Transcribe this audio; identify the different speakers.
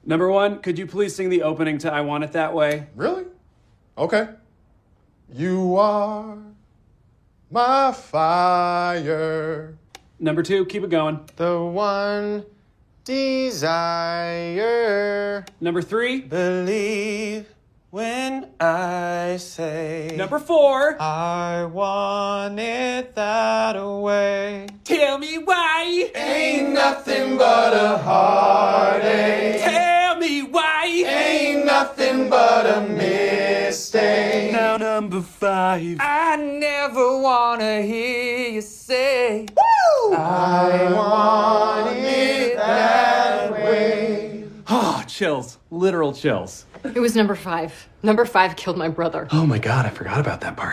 Speaker 1: Number 1, could you please sing the opening to I Want It That Way?
Speaker 2: Really? Okay. You are my fire.
Speaker 1: Number 2, keep it going.
Speaker 2: The one desire.
Speaker 1: Number 3.
Speaker 3: Believe when I say.
Speaker 1: Number 4.
Speaker 3: I want it that way.
Speaker 1: Tell me why.
Speaker 2: Ain't nothing but a heartache.
Speaker 1: Tell me why.
Speaker 2: Ain't nothing but a mistake.
Speaker 1: Now number 5.
Speaker 3: I never wanna hear you say.
Speaker 2: I want it that way.
Speaker 1: Oh, chills. Literal chills.
Speaker 4: It was number 5. Number 5 killed my brother.
Speaker 1: Oh my God, I forgot about that part.